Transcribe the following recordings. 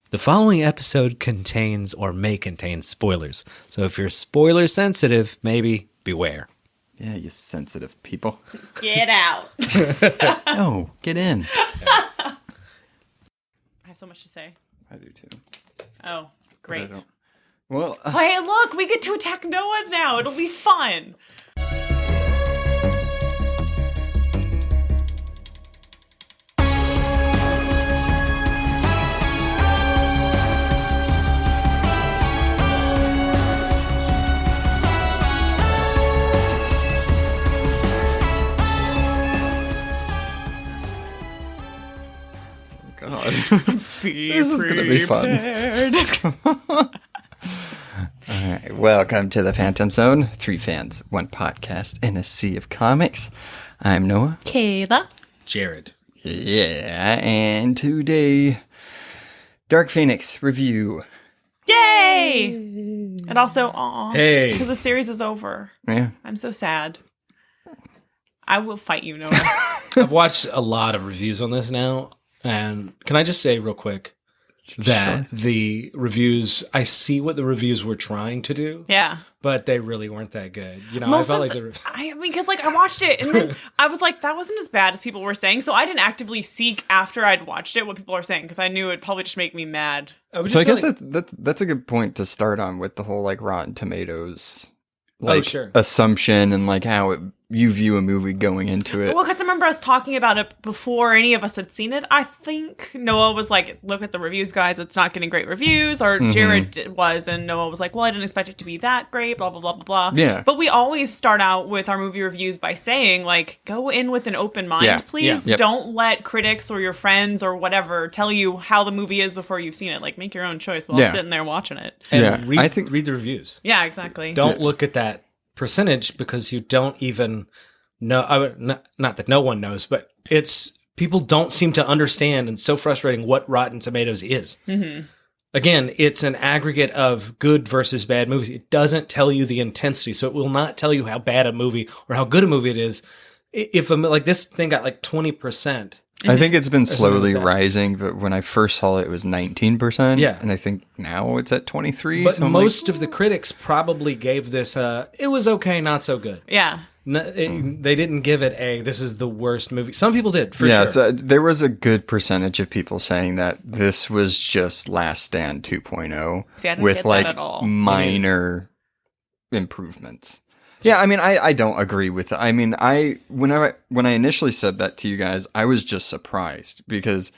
The following episode contains or may contain spoilers. So if you're spoiler sensitive, maybe beware. Yeah, you sensitive people. Get out. Oh, get in. I have so much to say. I do too. Oh, great. Well, Hey, look, we get to attack Noah now. It'll be fun. God. This is going to be fun. All right, welcome to the Phantom Zone. 3 fans, 1 podcast, in a sea of comics. I'm Noah. Kayla. Jared. Yeah, and today, Dark Phoenix review. Yay! And also, aw. Hey. Because the series is over. Yeah. I'm so sad. I will fight you, Noah. I've watched a lot of reviews on this now. And can I just say real quick that the reviews, I see what the reviews were trying to do. Yeah. But they really weren't that good. You know, Most I felt of like I mean, because I watched it and then I was like, that wasn't as bad as people were saying. So I didn't actively seek after I'd watched it what people are saying because I knew it'd probably just make me mad. So I guess that's a good point to start on with the whole Rotten Tomatoes assumption and how you view a movie going into it. Well, because I remember us talking about it before any of us had seen it. I think Noah was like, look at the reviews, guys. It's not getting great reviews. Or Jared was, and Noah was like, well, I didn't expect it to be that great, blah, blah, blah, blah, blah. Yeah. But we always start out with our movie reviews by saying, go in with an open mind, please. Yeah. Yep. Don't let critics or your friends or whatever tell you how the movie is before you've seen it. Make your own choice while sitting there watching it. And read the reviews. Yeah, exactly. Don't look at that percentage because you don't even know. Not that no one knows, but people don't seem to understand, and it's so frustrating what Rotten Tomatoes is. Mm-hmm. Again, it's an aggregate of good versus bad movies. It doesn't tell you the intensity, so it will not tell you how bad a movie or how good a movie it is. If this thing got 20%. I think it's been slowly rising, but when I first saw it, it was 19%. Yeah. And I think now it's at 23%. But most of the critics probably gave this it was okay, not so good. Yeah. They didn't give it this is the worst movie. Some people did, for sure. Yeah, so there was a good percentage of people saying that this was just Last Stand 2.0 with minor improvements. Yeah, I mean, I don't agree with it. I mean, when I initially said that to you guys, I was just surprised because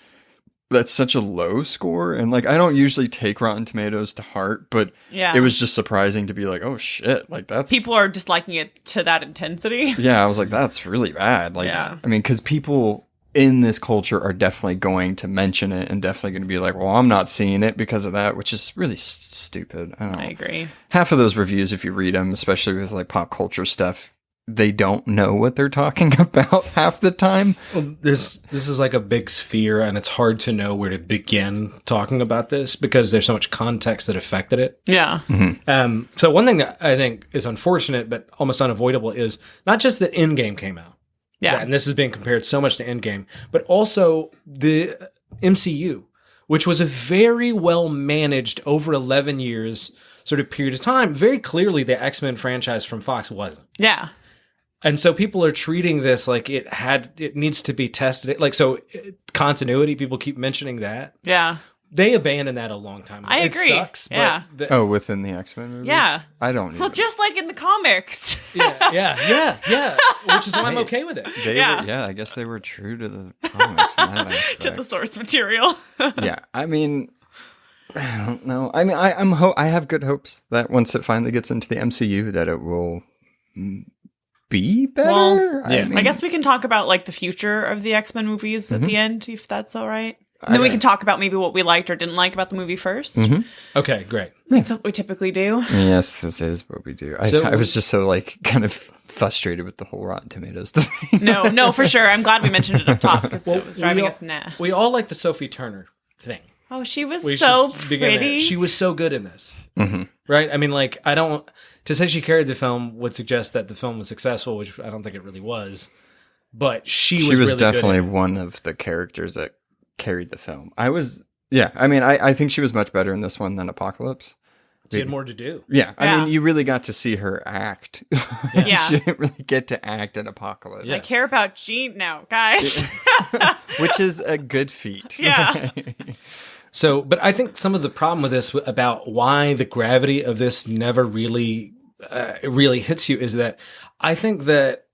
that's such a low score, and I don't usually take Rotten Tomatoes to heart, but it was just surprising to be like, oh shit, that's people are disliking it to that intensity. Yeah, I was like, that's really bad. I mean, because people in this culture are definitely going to mention it and definitely going to be like, well, I'm not seeing it because of that, which is really stupid. I agree. Half of those reviews, if you read them, especially with pop culture stuff, they don't know what they're talking about half the time. Well, this is a big sphere, and it's hard to know where to begin talking about this because there's so much context that affected it. Yeah. Mm-hmm. So one thing that I think is unfortunate but almost unavoidable is not just that Endgame came out. Yeah, and this is being compared so much to Endgame, but also the MCU, which was a very well managed over 11 years sort of period of time. Very clearly, the X-Men franchise from Fox wasn't. Yeah. And so people are treating this like it needs to be tested. Continuity, people keep mentioning that. Yeah. They abandoned that a long time ago. I agree. It sucks. Yeah. But within the X-Men movies? Yeah. I don't even. Well, just like in the comics. Yeah. Which is why I'm okay with it. I guess they were true to the comics in that aspect. To the source material. Yeah. I mean, I don't know. I mean, I have good hopes that once it finally gets into the MCU that it will be better. Well, I guess we can talk about the future of the X-Men movies at the end, if that's all right. And then we can talk about maybe what we liked or didn't like about the movie first. Mm-hmm. Okay, great. That's what we typically do. Yes, this is what we do. I was just so kind of frustrated with the whole Rotten Tomatoes thing. No, for sure. I'm glad we mentioned it up top because it was driving us mad. We all like the Sophie Turner thing. Oh, she was so pretty. She was so good in this. Mm-hmm. Right? I mean, I don't... To say she carried the film would suggest that the film was successful, which I don't think it really was. But she was really definitely good one of the characters that carried the film. I was Yeah, I mean, I think she was much better in this one than Apocalypse. She had more to do. Yeah, I mean, you really got to see her act. Yeah. She didn't really get to act in Apocalypse. I care about Jean now, guys. Which is a good feat. Yeah. So, but I think some of the problem with this about why the gravity of this never really hits you is that I think that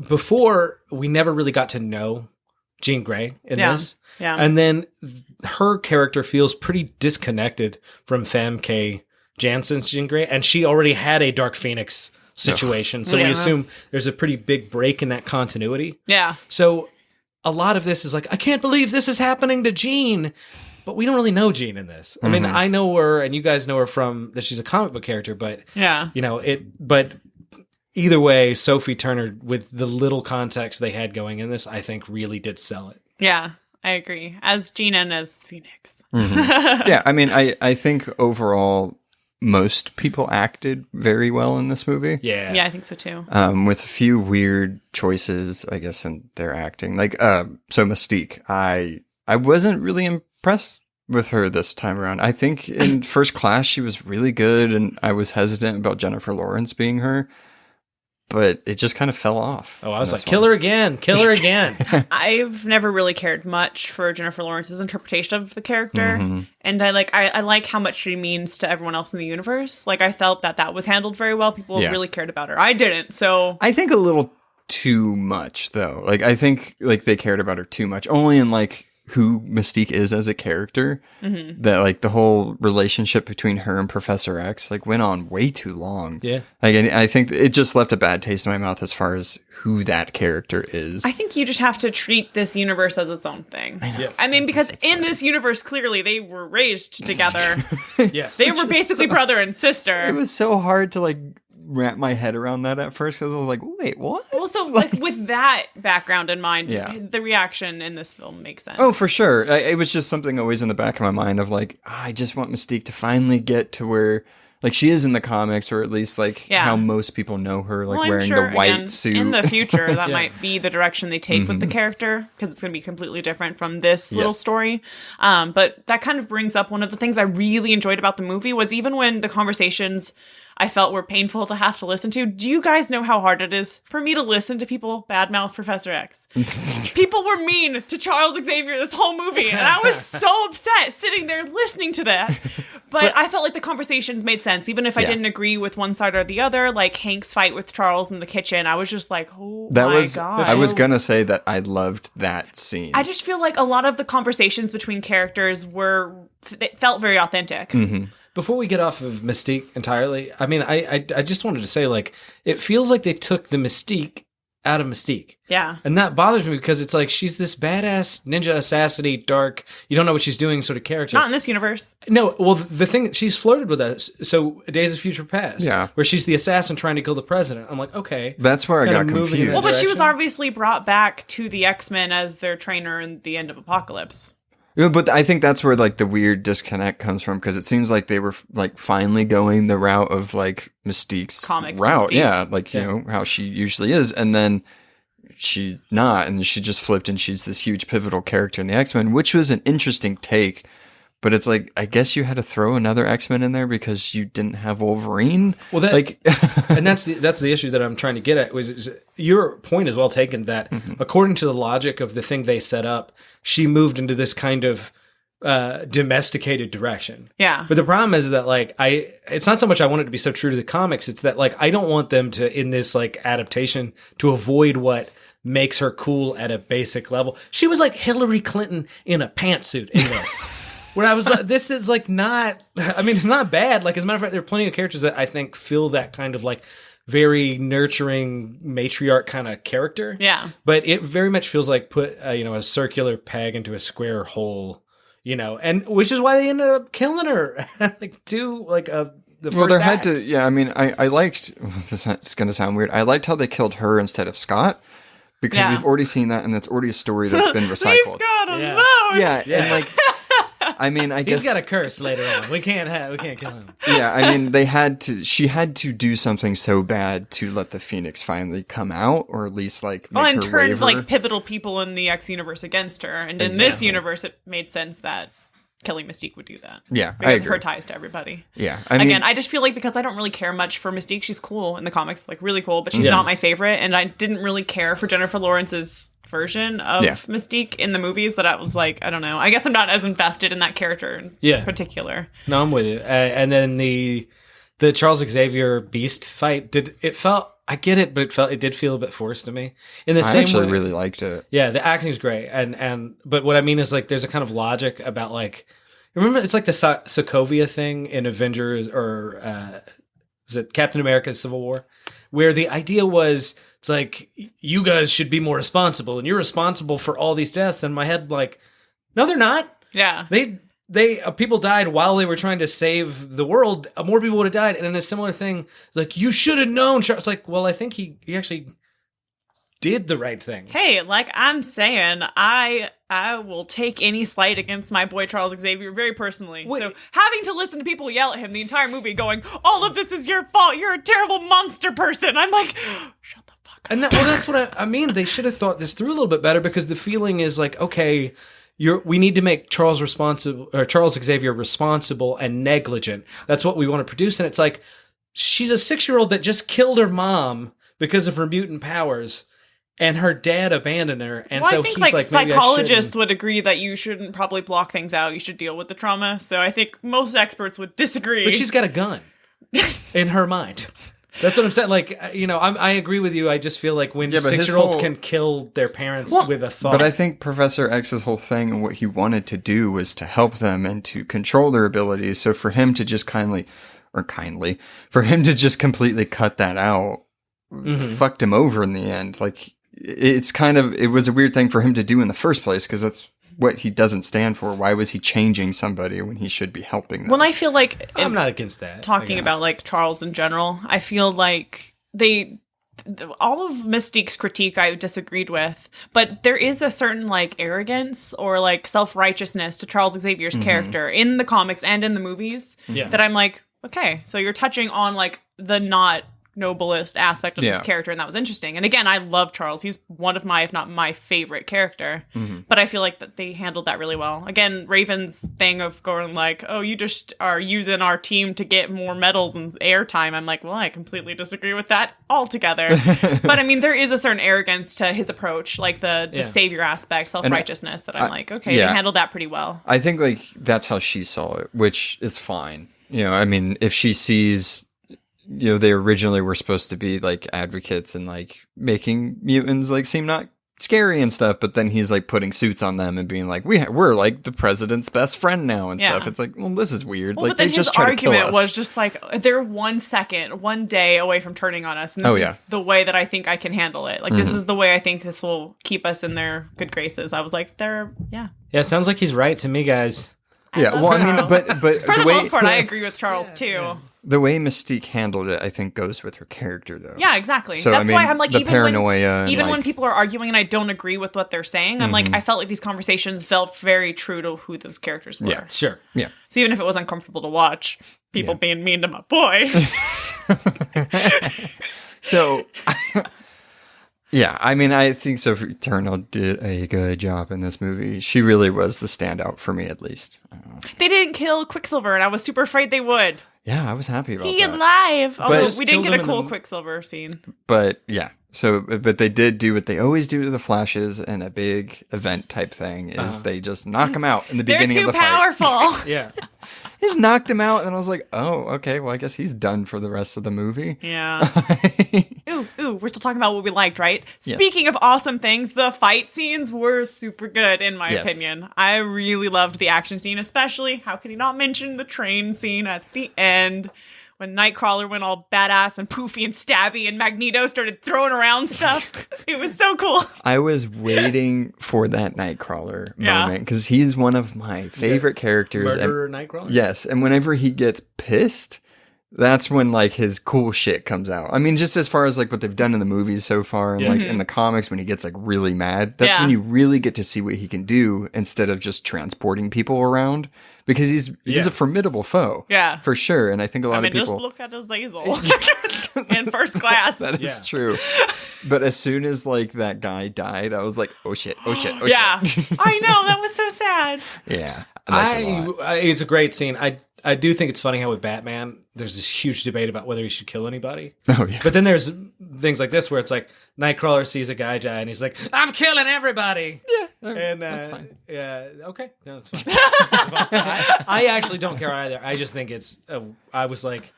before we never really got to know Jean Grey in this. Yeah. And then her character feels pretty disconnected from Famke Janssen's Jean Grey, and she already had a Dark Phoenix situation. So we assume there's a pretty big break in that continuity. Yeah. So a lot of this is like, I can't believe this is happening to Jean, but we don't really know Jean in this. I mean, I know her, and you guys know her from that she's a comic book character, but but either way, Sophie Turner, with the little context they had going in this, I think really did sell it. Yeah, I agree. As Jean and as Phoenix. Yeah, I mean, I think overall most people acted very well in this movie. Yeah. Yeah, I think so too. With a few weird choices, I guess, in their acting. Like, so Mystique, I wasn't really impressed with her this time around. I think in First Class she was really good, and I was hesitant about Jennifer Lawrence being her. But it just kind of fell off. Oh, I was like, kill her again. I've never really cared much for Jennifer Lawrence's interpretation of the character. And I like how much she means to everyone else in the universe. Like, I felt that was handled very well. People really cared about her. I didn't, so... I think a little too much, though. Like, I think, like, they cared about her too much. Only in, like, who Mystique is as a character. That, like, the whole relationship between her and Professor X, like, went on way too long. Yeah. Like, I think it just left a bad taste in my mouth as far as who that character is. I think you just have to treat this universe as its own thing. I mean, because in this universe, clearly, they were raised together. Yes. They were basically brother and sister. It was so hard to, like, wrap my head around that at first, because I was like, wait, what? Well, so like with that background in mind, Yeah. the reaction in this film makes sense. Oh, for sure. It was just something always in the back of my mind of like, I just want Mystique to finally get to where, like, she is in the comics, or at least like how most people know her, like wearing the white suit. In the future, that might be the direction they take with the character, because it's going to be completely different from this little story. But that kind of brings up one of the things I really enjoyed about the movie was even when the conversations I felt were painful to have to listen to. Do you guys know how hard it is for me to listen to people badmouth Professor X? People were mean to Charles Xavier this whole movie, and I was so upset sitting there listening to that. But I felt like the conversations made sense, even if I didn't agree with one side or the other. Like Hank's fight with Charles in the kitchen, I was just like, oh my God. I was going to say that I loved that scene. I just feel like a lot of the conversations between characters felt very authentic. Before we get off of Mystique entirely, I mean, I just wanted to say, like, it feels like they took the Mystique out of Mystique. Yeah. And that bothers me because it's like she's this badass ninja assassin-y, dark, you don't know what she's doing sort of character. Not in this universe. No, well, the thing, she's flirted with us. So Days of Future Past. Yeah. Where she's the assassin trying to kill the president. I'm like, okay. That's where I got confused. Well, but she was obviously brought back to the X-Men as their trainer in the end of Apocalypse. Yeah, but I think that's where like the weird disconnect comes from, because it seems like they were like finally going the route of like Mystique's comic route. Mystique. Yeah, like, you know, how she usually is. And then she's not, and she just flipped and she's this huge pivotal character in the X-Men, which was an interesting take. But it's like, I guess you had to throw another X-Men in there because you didn't have Wolverine. Well, that, like, and that's the issue that I'm trying to get at. Was your point is well taken that according to the logic of the thing they set up, she moved into this kind of domesticated direction. Yeah. But the problem is that like it's not so much I want it to be so true to the comics. It's that like I don't want them to in this like adaptation to avoid what makes her cool at a basic level. She was like Hillary Clinton in a pantsuit in this. Where I was like, this is like not, I mean, it's not bad. Like, as a matter of fact, there are plenty of characters that I think fill that kind of like very nurturing matriarch kind of character. Yeah. But it very much feels like put, a circular peg into a square hole, and which is why they ended up killing her. Like, the first there act. had to, yeah, I mean, I liked, this is going to sound weird, I liked how they killed her instead of Scott. Because we've already seen that, and that's already a story that's been recycled. Leave Scott alone! Yeah, and like, I mean, I guess he's got a curse later on. We can't kill him. Yeah, I mean, she had to do something so bad to let the Phoenix finally come out, or at least like make and her turn waver. like pivotal people in the X universe against her. And in this universe, it made sense that killing Mystique would do that. Yeah, because of her ties to everybody. Yeah, I just feel like because I don't really care much for Mystique, she's cool in the comics, like really cool, but she's not my favorite, and I didn't really care for Jennifer Lawrence's version of Mystique in the movies. That I was like, I don't know. I guess I'm not as invested in that character in particular. No, I'm with you. And then the Charles Xavier Beast fight I get it, but it did feel a bit forced to me. I actually really liked it. Yeah, the acting's great, but what I mean is like there's a kind of logic about like, remember it's like the Sokovia thing in Avengers or is it Captain America: Civil War, where the idea was it's like you guys should be more responsible and you're responsible for all these deaths. And my head like, no, they're not. Yeah, They people died while they were trying to save the world. More people would have died. And in a similar thing, like, you should have known. It's like, well, I think he actually did the right thing. Hey, like I'm saying, I will take any slight against my boy Charles Xavier very personally. Wait. So having to listen to people yell at him the entire movie going, all of this is your fault. You're a terrible monster person. I'm like, shut the fuck up. And that's what I mean. They should have thought this through a little bit better, because the feeling is like, okay, we need to make Charles Xavier responsible and negligent. That's what we want to produce. And it's like, she's a 6-year-old that just killed her mom because of her mutant powers, and her dad abandoned her. And so I think he's like psychologists would agree that you shouldn't probably block things out. You should deal with the trauma. So I think most experts would disagree. But she's got a gun in her mind. That's what I'm saying. Like, I agree with you. I just feel like when 6-year-olds can kill their parents with a thought. But I think Professor X's whole thing and what he wanted to do was to help them and to control their abilities. So for him to just for him to just completely cut that out, fucked him over in the end. Like, it was a weird thing for him to do in the first place, because that's what he doesn't stand for. Why was he changing somebody when he should be helping them? Well, I feel like I'm not against that. Talking about like Charles in general, I feel like all of Mystique's critique I disagreed with, but there is a certain like arrogance or like self-righteousness to Charles Xavier's character in the comics and in the movies that I'm like, okay, so you're touching on like the not noblest aspect of this character, and that was interesting. And again, I love Charles. He's one of my, if not my favorite character, but I feel like that they handled that really well. Again, Raven's thing of going like, oh, you just are using our team to get more medals and airtime. I'm like, well, I completely disagree with that altogether. But I mean, there is a certain arrogance to his approach, like the savior aspect, self-righteousness, that I'm like, okay, they handled that pretty well. I think like that's how she saw it, which is fine. I mean, if she sees, they originally were supposed to be like advocates and like making mutants like seem not scary and stuff, but then he's like putting suits on them and being like, we're like the president's best friend now and stuff. It's like, well, this is weird. Well, like, but then they just his try to kill us. argument was just like, they're 1 second, 1 day away from turning on us, and this is the way that I think I can handle it. Like, this is the way I think this will keep us in their good graces. I was like, yeah, it sounds like he's right to me, guys. Well, I mean, but for the most part, I agree with Charles too. Yeah. The way Mystique handled it, I think, goes with her character, though. Yeah, exactly. So, that's why I'm like, the paranoia, even when people are arguing and I don't agree with what they're saying, I'm like, I felt like these conversations felt very true to who those characters were. Yeah, sure. Yeah. So even if it was uncomfortable to watch, people being mean to my boy. So, yeah, I mean, I think Sophie Turner did a good job in this movie. She really was the standout for me, at least. They didn't kill Quicksilver, and I was super afraid they would. Yeah, I was happy about that. He alive! Although we didn't get a cool Quicksilver scene. But, yeah. So, but they did do what they always do to the Flashes in a big event type thing, is they just knock them out in the beginning of the fight. They're too powerful! Yeah. Just knocked him out, and I was like, oh, okay, well, I guess he's done for the rest of the movie. Yeah. Ooh, we're still talking about what we liked, right? Yes. Speaking of awesome things, the fight scenes were super good, in my opinion. I really loved the action scene, especially, how can you not mention the train scene at the end, when Nightcrawler went all badass and poofy and stabby and Magneto started throwing around stuff. It was so cool. I was waiting for that Nightcrawler moment, because he's one of my favorite characters. Murderer Nightcrawler? Yes, and whenever he gets pissed, that's when like his cool shit comes out. I mean, just as far as like what they've done in the movies so far, and like in the comics when he gets like really mad, that's when you really get to see what he can do instead of just transporting people around. because he's a formidable foe. Yeah. For sure. And I think a lot of people... just look at Azazel in First Class. That is true. But as soon as, like, that guy died, I was like, oh shit. I know, that was so sad. Yeah. It's a great scene. I do think it's funny how with Batman, there's this huge debate about whether he should kill anybody. Oh, yeah. But then there's things like this where it's like Nightcrawler sees a guy die and he's like, I'm killing everybody. Yeah. And that's fine. Yeah. Okay. No, that's fine. I actually don't care either. I just think I was like...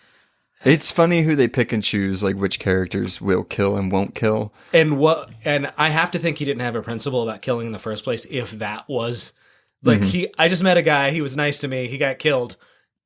It's funny who they pick and choose, like which characters will kill and won't kill. And I have to think he didn't have a principle about killing in the first place if that was... Like, I just met a guy, he was nice to me, he got killed.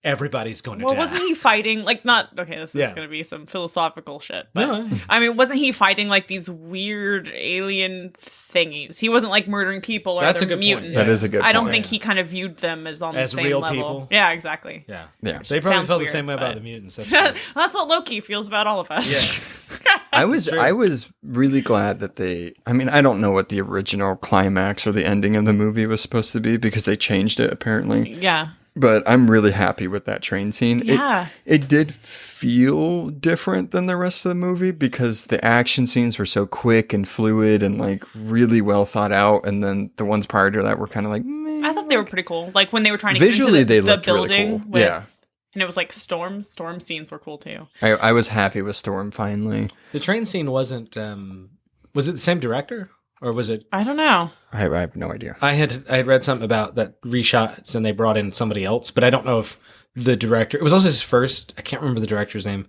Everybody's going to die. Wasn't he fighting, like, this is going to be some philosophical shit. But, I mean, wasn't he fighting, like, these weird alien thingies? He wasn't, like, murdering people or other mutants. Point. That is a good point. I don't think he kind of viewed them as on the same real level. People. Yeah, exactly. Yeah. They probably felt the same way about the mutants. That's what Loki feels about all of us. Yeah. I was really glad that I don't know what the original climax or the ending of the movie was supposed to be because they changed it, apparently. Yeah. But I'm really happy with that train scene. Yeah. It did feel different than the rest of the movie because the action scenes were so quick and fluid and like really well thought out. And then the ones prior to that were kind of like, meh. I thought they were pretty cool. Like when they were trying to visually, get into they the looked building. really cool. Yeah. And it was like storm scenes were cool too. I was happy with Storm finally. The train scene wasn't, was it the same director? Or was it? I don't know. I have no idea. I had read something about that reshots and they brought in somebody else, but I don't know if the director. It was also his first. I can't remember the director's name.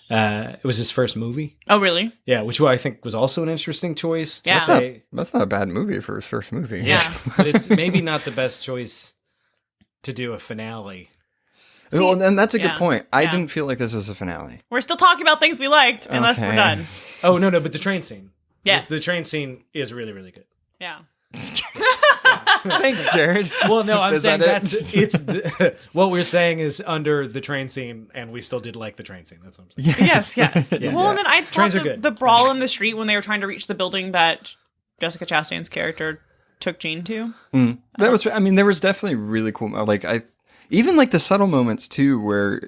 It was his first movie. Oh, really? Yeah, which I think was also an interesting choice. That's not a bad movie for his first movie. Yeah, but it's maybe not the best choice to do a finale. Well, and that's a good point. I didn't feel like this was a finale. We're still talking about things we liked, unless we're done. Oh no, but the train scene. Yes. The train scene is really, really good. Yeah. Thanks, Jared. Well, no, I'm saying what we're saying is under the train scene, and we still did like the train scene. That's what I'm saying. Yes. Yeah. Well, and then I thought Trains are good. the brawl in the street when they were trying to reach the building that Jessica Chastain's character took Jean to. That was, there was definitely really cool. Like, even like the subtle moments too, where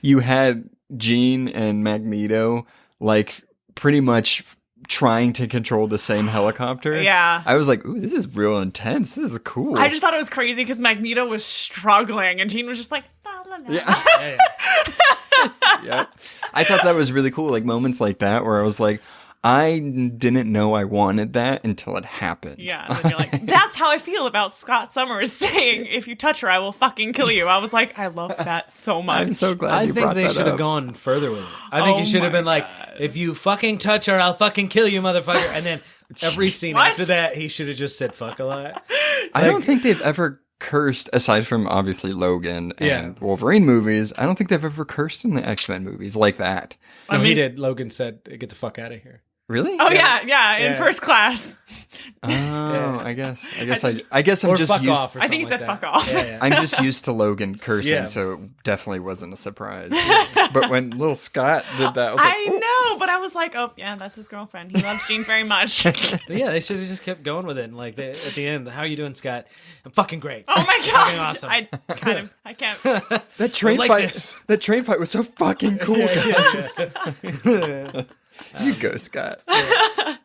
you had Jean and Magneto, like, pretty much trying to control the same helicopter. Yeah. I was like, ooh, this is real intense. This is cool. I just thought it was crazy because Magneto was struggling and Jean was just like, la, la, la. Yeah. Yeah. I thought that was really cool. Like moments like that where I was like, I didn't know I wanted that until it happened. Yeah. And then you're like, that's how I feel about Scott Summers saying, if you touch her, I will fucking kill you. I was like, I love that so much. I'm so glad you brought that up. I think they should have gone further with it. I think you should have been like, if you fucking touch her, I'll fucking kill you, motherfucker. And then every scene after that, he should have just said fuck a lot. I don't think they've ever cursed, aside from obviously Logan and Wolverine movies. I don't think they've ever cursed in the X-Men movies like that. No, he did. Logan said, get the fuck out of here. Really? Oh yeah, in First Class. Oh, yeah. I guess I'm just used. I think he said fuck off. Yeah. I'm just used to Logan cursing, so it definitely wasn't a surprise. But when little Scott did that, I was like, I know, but I was like, oh yeah, that's his girlfriend. He loves Jean very much. Yeah, they should have just kept going with it. And like at the end, how are you doing, Scott? I'm fucking great. Oh my god, fucking awesome. I can't. That train fight. That train fight was so fucking cool, guys. You go, Scott. I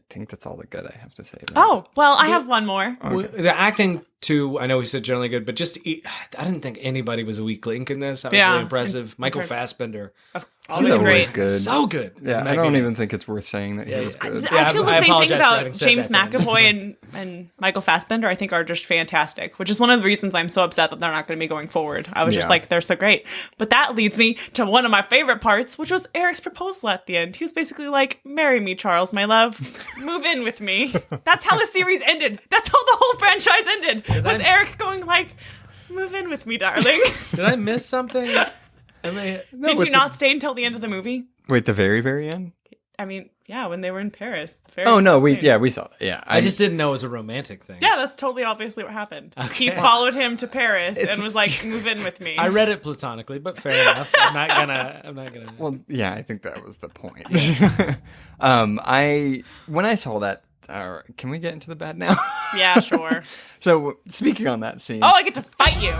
think that's all the good I have to say. Oh, well, I have one more. Okay. The acting, too, I know we said generally good, but I didn't think anybody was a weak link in this. That was really impressive. Michael Fassbender. He's always good. So good. Yeah, I don't even think it's worth saying that he was good. I feel the same thing about James McAvoy and Michael Fassbender, I think, are just fantastic, which is one of the reasons I'm so upset that they're not going to be going forward. I was just like, they're so great. But that leads me to one of my favorite parts, which was Eric's proposal at the end. He was basically like, marry me, Charles, my love. Move in with me. That's how the series ended. That's how the whole franchise ended. Eric going like, move in with me, darling. Did I miss something? Did you not stay until the end of the movie? Wait, the very, very end? I mean, yeah, when they were in Paris. We saw that. Yeah, I just didn't know it was a romantic thing. Yeah, that's totally obviously what happened. Okay. He followed him to Paris and was like, move in with me. I read it platonically, but fair enough. I'm not gonna. Well, yeah, I think that was the point. When I saw that, All right. Can we get into the bad now? Yeah, sure. So, speaking on that scene. Oh, I get to fight you.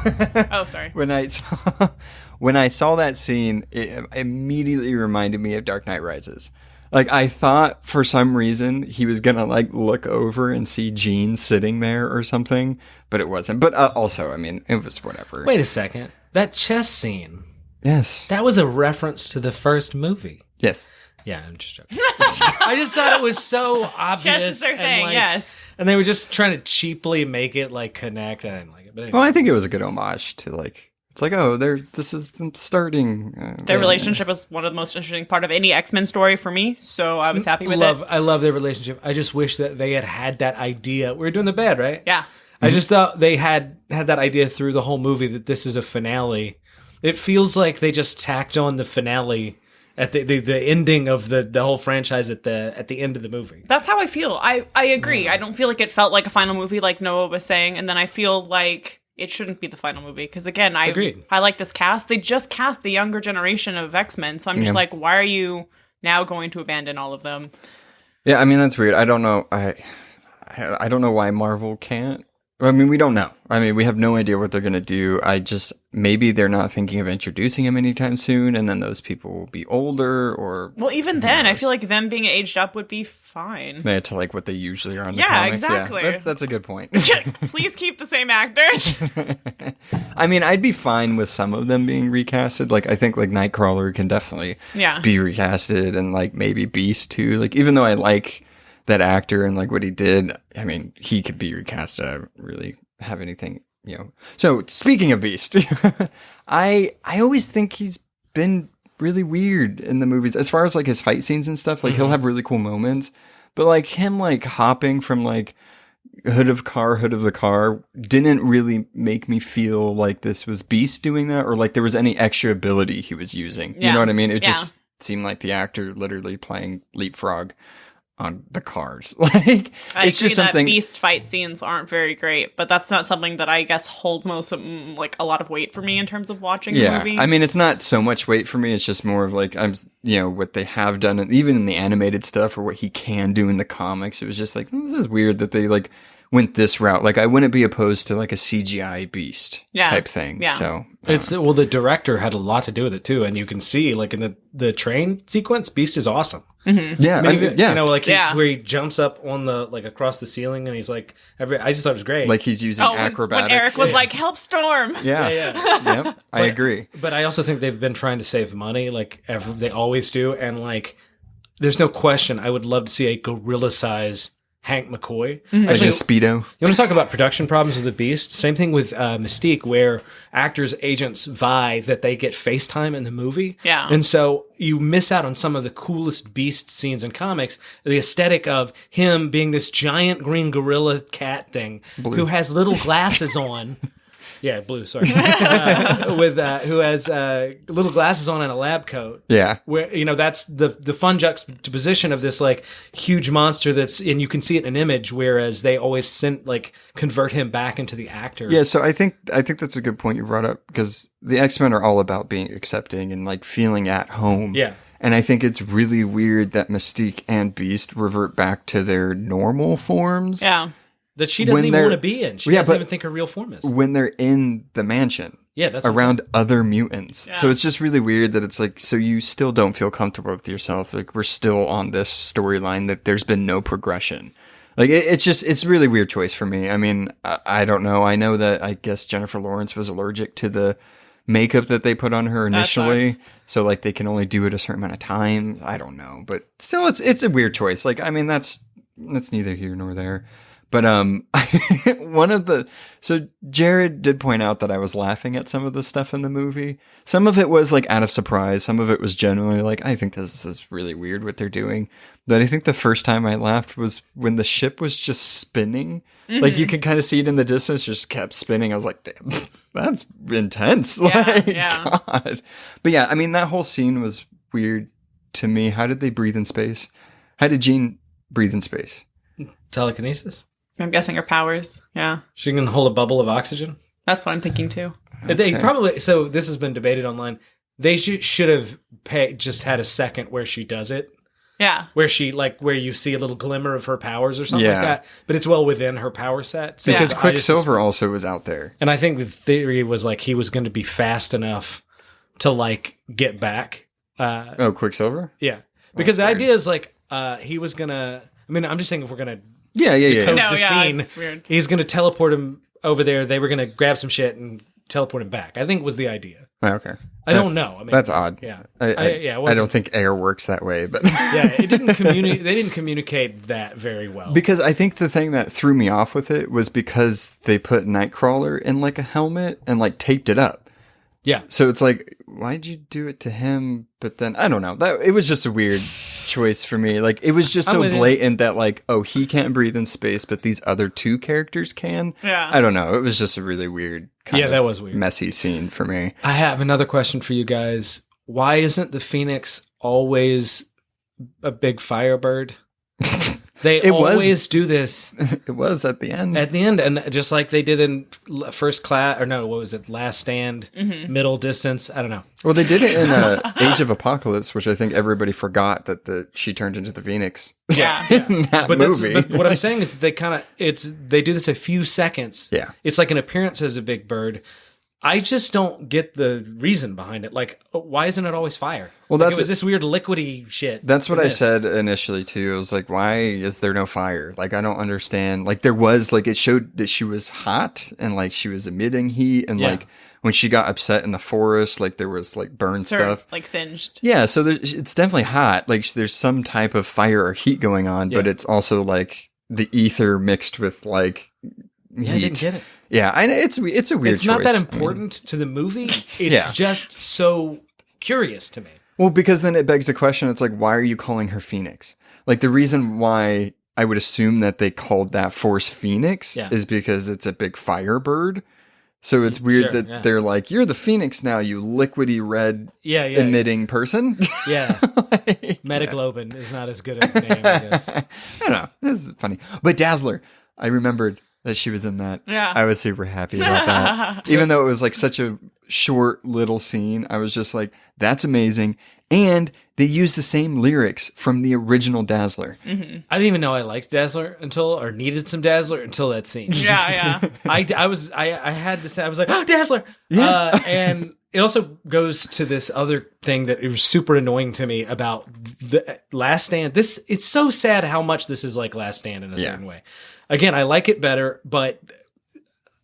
Oh, sorry. When I saw that scene, it immediately reminded me of Dark Knight Rises. Like, I thought for some reason he was going to, like, look over and see Jean sitting there or something, but it wasn't. But also, I mean, it was whatever. Wait a second. That chess scene. Yes. That was a reference to the first movie. Yes. Yeah, I'm just joking. I just thought it was so obvious. Chess is their thing, like, yes. And they were just trying to cheaply make it, like, connect. I didn't like it. But anyway. Well, I think it was a good homage to, like, it's like, oh, this is them starting. Their relationship is one of the most interesting part of any X-Men story for me, so I was happy with it. I love their relationship. I just wish that they had that idea. We were doing the bad, right? Yeah. I just thought they had that idea through the whole movie that this is a finale. It feels like they just tacked on the finale at the ending of the whole franchise at the end of the movie. That's how I feel. I agree. I don't feel like it felt like a final movie like Noah was saying, and then I feel like it shouldn't be the final movie because, again, I like this cast. They just cast the younger generation of X-Men, so I'm just like, why are you now going to abandon all of them? Yeah, I mean, that's weird. I don't know. I don't know why Marvel can't. I mean, we don't know. I mean, we have no idea what they're going to do. Maybe they're not thinking of introducing him anytime soon, and then those people will be older, or... Well, even then, I feel like them being aged up would be fine. To like what they usually are on the comics. Exactly. Yeah, that's a good point. Please keep the same actors. I mean, I'd be fine with some of them being recasted. Like, I think like Nightcrawler can definitely be recasted, and like maybe Beast too. Like, even though I like that actor and like what he did, I mean, he could be recast. I don't really have anything, you know. So speaking of Beast, I always think he's been really weird in the movies as far as like his fight scenes and stuff. Like he'll have really cool moments, but like him like hopping from like hood of the car didn't really make me feel like this was Beast doing that, or like there was any extra ability he was using. You know what I mean? It just seemed like the actor literally playing leapfrog on the cars. Like, it's just something. That Beast fight scenes aren't very great, but that's not something that I guess holds like a lot of weight for me in terms of watching the movie. I mean, it's not so much weight for me. It's just more of like, what they have done, even in the animated stuff, or what he can do in the comics. It was just like, this is weird that they like went this route. Like, I wouldn't be opposed to like a CGI Beast type thing. Yeah. So the director had a lot to do with it too, and you can see like in the train sequence, Beast is awesome. Mm-hmm. Yeah, you know, like where he jumps up on the like across the ceiling, and he's like, I just thought it was great. Like he's using acrobatics. When Eric was like, "Help Storm." Yeah. Yep, I agree. But I also think they've been trying to save money, like they always do, and like, there's no question. I would love to see a gorilla size Hank McCoy. Actually, like a Speedo. You want to talk about production problems with the Beast? Same thing with Mystique, where actors' agents vie that they get FaceTime in the movie. Yeah. And so you miss out on some of the coolest Beast scenes in comics. The aesthetic of him being this giant green gorilla cat thing who has little glasses on. Yeah, blue, sorry. Who has little glasses on and a lab coat. Yeah. Where, you know, that's the fun juxtaposition of this, like, huge monster and you can see it in an image, whereas they always convert him back into the actor. Yeah, so I think that's a good point you brought up, because the X-Men are all about being accepting and, like, feeling at home. Yeah. And I think it's really weird that Mystique and Beast revert back to their normal forms. Yeah. That she doesn't even want to be in. She doesn't even think her real form is. When they're in the mansion. Yeah, that's around other mutants. Yeah. So it's just really weird that it's like, so you still don't feel comfortable with yourself. Like, we're still on this storyline that there's been no progression. Like, it's a really weird choice for me. I mean, I don't know. I know that I guess Jennifer Lawrence was allergic to the makeup that they put on her initially. So like they can only do it a certain amount of time. I don't know. But still, it's a weird choice. Like, I mean, that's neither here nor there. But so Jared did point out that I was laughing at some of the stuff in the movie. Some of it was like out of surprise. Some of it was generally like, I think this is really weird what they're doing. But I think the first time I laughed was when the ship was just spinning. Mm-hmm. Like, you can kind of see it in the distance, just kept spinning. I was like, damn, that's intense. Yeah. God. But yeah, I mean, that whole scene was weird to me. How did they breathe in space? How did Jean breathe in space? Telekinesis? I'm guessing her powers. Yeah. She can hold a bubble of oxygen? That's what I'm thinking too. Okay. They probably, so this has been debated online. They should have just had a second where she does it. Yeah. Where you see a little glimmer of her powers or something like that. But it's well within her power set. So because Quicksilver also was out there. And I think the theory was like he was going to be fast enough to like get back. Quicksilver? Yeah. Because the idea is like he was going to... I mean, I'm just saying if we're going to decode the scene, he's going to teleport him over there. They were going to grab some shit and teleport him back. I think was the idea. Okay. I don't know. I mean, that's odd. Yeah. I don't think air works that way, but it didn't communicate. They didn't communicate that very well. Because I think the thing that threw me off with it was because they put Nightcrawler in like a helmet and like taped it up. Yeah. So it's like, why'd you do it to him? But then I don't know. It was just a weird choice for me. Like it was just so blatant that like, oh, he can't breathe in space, but these other two characters can. Yeah. I don't know. It was just a really weird that was weird. Messy scene for me. I have another question for you guys. Why isn't the Phoenix always a big firebird? They always do this. It was at the end. At the end, and just like they did in First Class, or no, what was it? Last Stand, Middle Distance. I don't know. Well, they did it in Age of Apocalypse, which I think everybody forgot that she turned into the Phoenix. Yeah, in that movie. But what I'm saying is that they do this a few seconds. Yeah, it's like an appearance as a big bird. I just don't get the reason behind it. Like, why isn't it always fire? Well, it was this weird liquidy shit. That's what I said initially too. I was like, why is there no fire? Like, I don't understand. Like, there was it showed that she was hot and like she was emitting heat, and like when she got upset in the forest, like there was like burn stuff, like singed. Yeah, so it's definitely hot. Like, there's some type of fire or heat going on, but it's also like the ether mixed with like heat. I didn't get it. Yeah, it's a weird choice. It's not that important to the movie. It's just so curious to me. Well, because then it begs the question, it's like, why are you calling her Phoenix? Like, the reason why I would assume that they called that force Phoenix is because it's a big firebird. So it's weird that they're like, you're the Phoenix now, you liquidy red emitting person. Yeah. Metaglobin is not as good a name, I guess. I don't know. This is funny. But Dazzler, I remembered that she was in that. Yeah. I was super happy about that. Even though it was like such a short little scene, I was just like, that's amazing. And they used the same lyrics from the original Dazzler. Mm-hmm. I didn't even know I liked Dazzler or needed some Dazzler until that scene. Yeah. I had this, I was like, oh, Dazzler! Yeah. And it also goes to this other thing that it was super annoying to me about the Last Stand. It's so sad how much this is like Last Stand in a certain way. Again, I like it better, but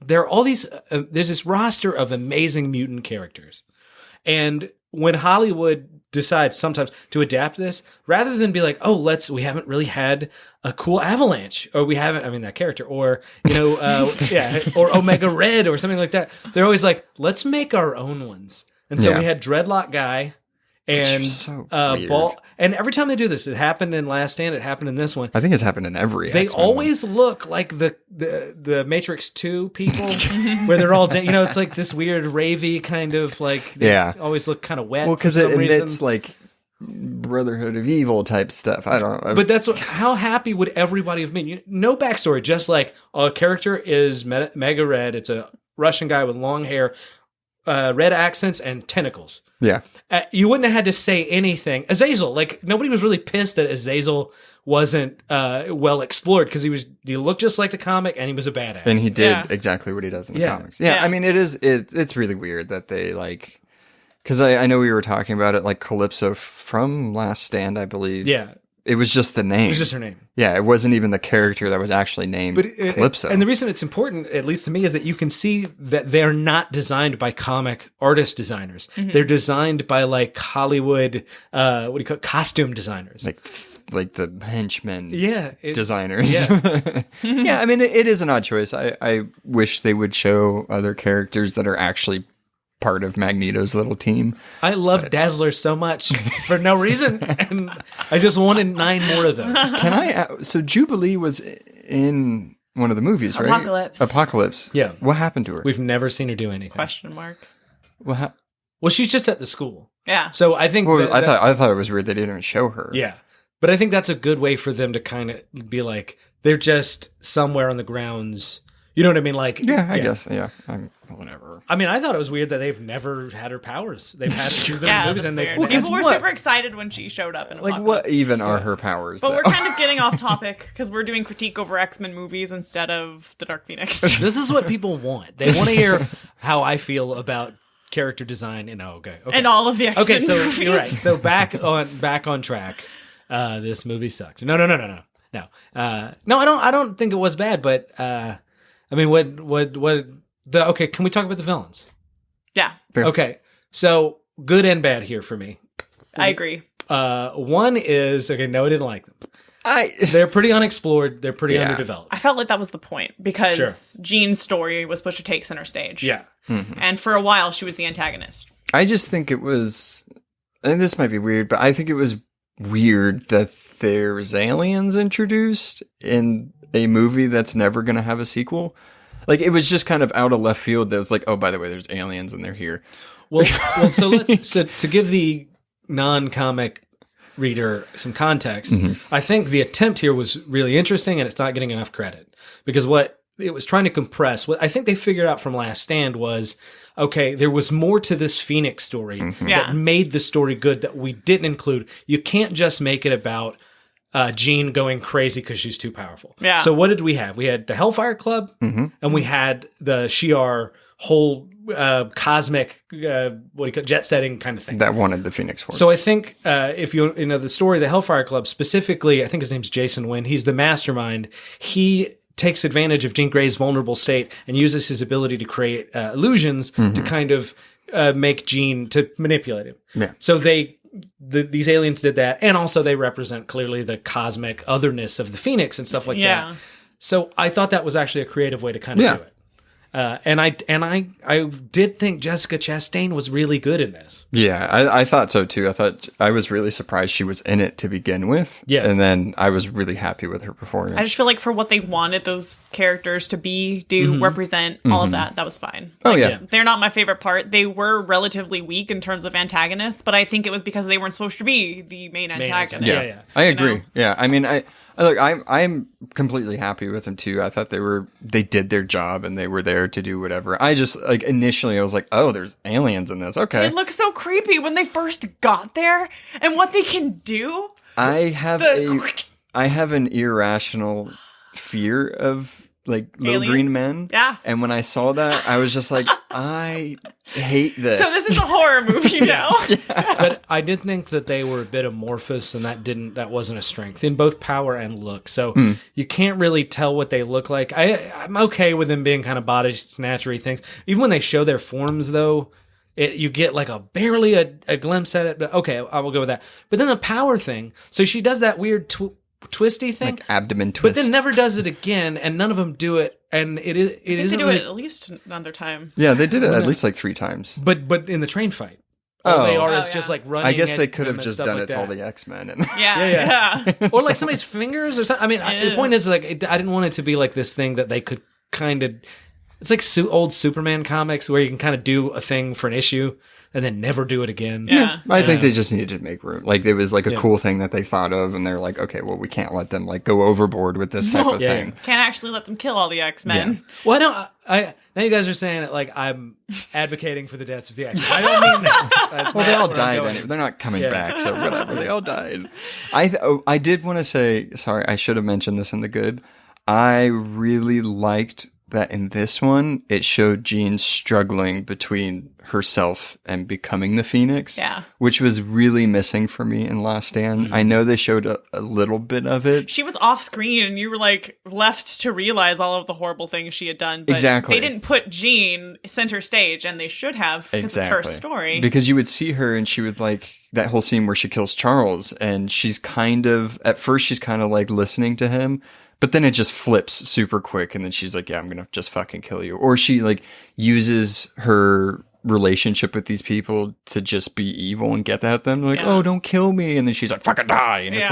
there are all these. There's this roster of amazing mutant characters, and when Hollywood decides sometimes to adapt this, rather than be like, "Oh, we haven't really had a cool Avalanche," or we haven't. I mean, that character, or or Omega Red, or something like that. They're always like, "Let's make our own ones." And so we had Dreadlock Guy. And Ball, and every time they do this, it happened in Last Stand. It happened in this one. I think it's happened in every. They X-Men always look like the Matrix 2 people, where they're all it's like this weird ravey kind of like. They always look kind of wet. Well, because it emits like Brotherhood of Evil type stuff. I don't know. But that's how happy would everybody have been? No backstory, just like a character is Mega Red. It's a Russian guy with long hair, red accents, and tentacles. Yeah. You wouldn't have had to say anything. Azazel, like, nobody was really pissed that Azazel wasn't well explored because he looked just like the comic and he was a badass. And he did exactly what he does in the comics. Yeah, I mean, it's really weird that they, like, because I know we were talking about it, like, Calypso from Last Stand, I believe. Yeah. It was just the name. It was just her name. Yeah, it wasn't even the character that was actually named Calypso. And the reason it's important, at least to me, is that you can see that they're not designed by comic artist designers. Mm-hmm. They're designed by like Hollywood, costume designers. Like the henchmen designers. Yeah. Yeah, I mean, it is an odd choice. I wish they would show other characters that are actually part of Magneto's little team. I love Dazzler so much for no reason, and I just wanted 9 more of those. So Jubilee was in one of the movies, right? Apocalypse. Yeah. What happened to her? We've never seen her do anything. Question mark. Well, she's just at the school. Yeah. So I think. Well, I thought it was weird they didn't even show her. Yeah, but I think that's a good way for them to kind of be like they're just somewhere on the grounds. You know what I mean? Like, I guess. Yeah. Whatever. before. I mean, I thought it was weird that they've never had her powers. They've had it through the movies, and they've people were super excited when she showed up. In like, what even are her powers? But we're kind of getting off topic because we're doing critique over X-Men movies instead of the Dark Phoenix. This is what people want. They want to hear how I feel about character design and and all of the X-Men Okay, so movies. You're right. So back on track. This movie sucked. No. I don't think it was bad, but I mean, can we talk about the villains? Yeah. Okay. So good and bad here for me. I agree. One is, no, I didn't like them. They're pretty unexplored. They're pretty underdeveloped. I felt like that was the point because Jean's story was supposed to take center stage. Yeah. Mm-hmm. And for a while, she was the antagonist. I just think it was, and this might be weird, but I think it was weird that there's aliens introduced in a movie that's never going to have a sequel. Like, it was just kind of out of left field. That was like, oh, by the way, there's aliens and they're here. Well, so to give the non-comic reader some context, I think the attempt here was really interesting, and it's not getting enough credit because what it was trying to compress, what I think they figured out from Last Stand was, okay, there was more to this Phoenix story that made the story good that we didn't include. You can't just make it about Jean going crazy because she's too powerful. Yeah. So what did we have? We had the Hellfire Club, and we had the Shi'ar whole cosmic jet setting kind of thing that wanted the Phoenix Force. So I think if you know the story of the Hellfire Club specifically, I think his name's Jason Wynn. He's the mastermind. He takes advantage of Jean Grey's vulnerable state and uses his ability to create illusions to kind of make Jean to manipulate him. Yeah. So these aliens did that, and also they represent clearly the cosmic otherness of the Phoenix and stuff like that. So I thought that was actually a creative way to kind of do it. And I did think Jessica Chastain was really good in this. Yeah, I thought so too. I was really surprised she was in it to begin with. Yeah. And then I was really happy with her performance. I just feel like for what they wanted those characters to represent all of that was fine. They're not my favorite part. They were relatively weak in terms of antagonists, but I think it was because they weren't supposed to be the main antagonist. Yeah. I agree. Yeah. I mean, I'm completely happy with them too. I thought they did their job and they were there to do whatever. I just initially I was like, oh, there's aliens in this. Okay. It looks so creepy when they first got there and what they can do. I have an irrational fear of little aliens? green men. Yeah. And when I saw that, I was just like, I hate this. So this is a horror movie now. But I did think that they were a bit amorphous, and that wasn't a strength in both power and look. So you can't really tell what they look like. I'm okay with them being kind of body snatchery things. Even when they show their forms, though, you get barely a glimpse at it. But okay, I will go with that. But then the power thing. So she does that weird twisty thing, like abdomen twist, but then never does it again, and none of them do it. And it is they do it at least another time. Yeah, they did it at least 3 times. But in the train fight, just running. I guess they could have just done it to all the X-Men. Yeah. Or somebody's fingers or something. I mean, the point is I didn't want it to be like this thing that they could kind of. It's like old Superman comics where you can kind of do a thing for an issue and then never do it again. Yeah. I think they just needed to make room. It was a cool thing that they thought of, and they're like, okay, well, we can't let them go overboard with this type of thing. Can't actually let them kill all the X-Men. Yeah. Well, now you guys are saying it I'm advocating for the deaths of the X-Men. I don't mean that. Well, they all died anyway. They're not coming back, so whatever. They all died. I did want to say, sorry, I should have mentioned this in the good. I really liked that in this one, it showed Jean struggling between herself and becoming the Phoenix. Yeah. Which was really missing for me in Last Stand. I know they showed a little bit of it. She was off screen and you were left to realize all of the horrible things she had done. But exactly. They didn't put Jean center stage, and they should have because it's her story. Because you would see her and she would that whole scene where she kills Charles, and she's at first she's kind of listening to him. But then it just flips super quick, and then she's like, yeah, I'm going to just fucking kill you. Or she uses her relationship with these people to just be evil and get at them. Oh, don't kill me. And then she's like, fucking die. And it's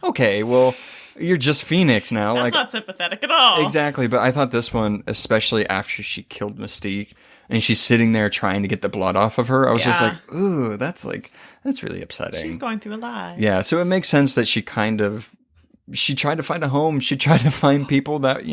okay, well, you're just Phoenix now. That's not sympathetic at all. Exactly. But I thought this one, especially after she killed Mystique, and she's sitting there trying to get the blood off of her, I was just like, ooh, that's really upsetting. She's going through a lot. Yeah, so it makes sense that she tried to find a home. She tried to find people that,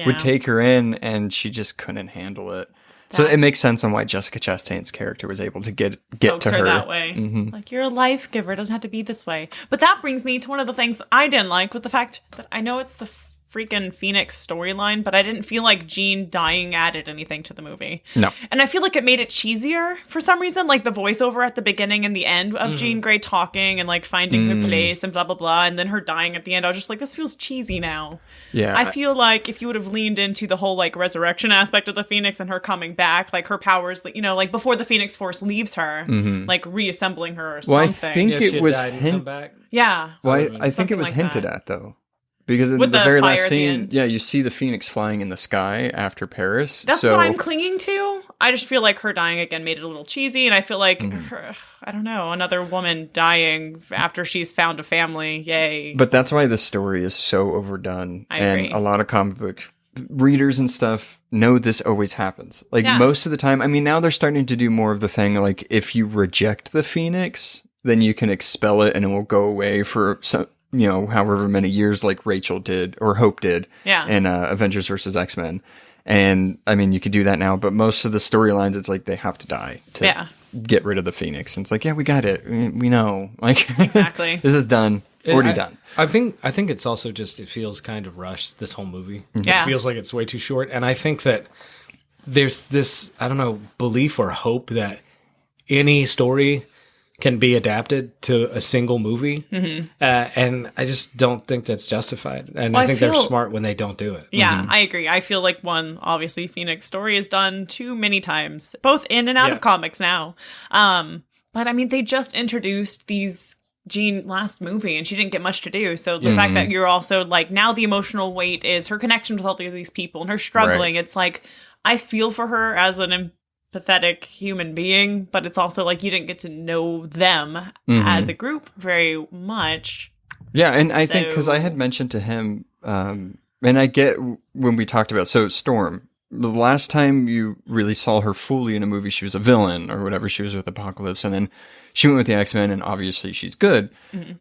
would take her in, and she just couldn't handle it. So it makes sense on why Jessica Chastain's character was able to get to her that way. Like, you're a life giver. It doesn't have to be this way. But that brings me to one of the things that I didn't like was the fact that I know it's the freaking Phoenix storyline, but I didn't feel like Jean dying added anything to the movie. No. And I feel like it made it cheesier for some reason, like the voiceover at the beginning and the end of Jean Grey talking and like finding her place and blah, blah, blah. And then her dying at the end. I was just like, this feels cheesy now. Yeah. I feel like if you would have leaned into the whole like resurrection aspect of the Phoenix and her coming back, like her powers, you know, like before the Phoenix Force leaves her, like reassembling her or something. Well, I think it was Yeah. Well, I think it was hinted at though. Because in the very last scene, you see the Phoenix flying in the sky after Paris. That's what I'm clinging to. I just feel like her dying again made it a little cheesy, and I feel like, I don't know, another woman dying after she's found a family, yay. But that's why this story is so overdone. I agree. A lot of comic book readers and stuff know this always happens. Like, most of the time, I mean, now they're starting to do more of the thing, like, if you reject the Phoenix, then you can expel it and it will go away for some... you know, however many years, like Rachel did or Hope did in Avengers versus X-Men. And I mean, you could do that now, but most of the storylines, it's like they have to die to get rid of the Phoenix. And it's like, yeah, we got it. We know. Like, exactly. This is done. Already done. I think it's also just, it feels kind of rushed, this whole movie. Yeah. It feels like it's way too short. And I think that there's this, I don't know, belief or hope that any story can be adapted to a single movie. And I just don't think that's justified. And I think they're smart when they don't do it. Yeah, I agree. I feel like obviously Phoenix story is done too many times, both in and out of comics now. But I mean, they just introduced these Jean last movie and she didn't get much to do. So the fact that you're also like, now the emotional weight is her connection with all these people and her struggling. Right. It's like, I feel for her as an pathetic human being, but it's also like you didn't get to know them as a group very much. Yeah, and I think because I had mentioned to him, and I get when we talked about Storm, the last time you really saw her fully in a movie, she was a villain or whatever. She was with Apocalypse, and then she went with the X-Men, and obviously she's good.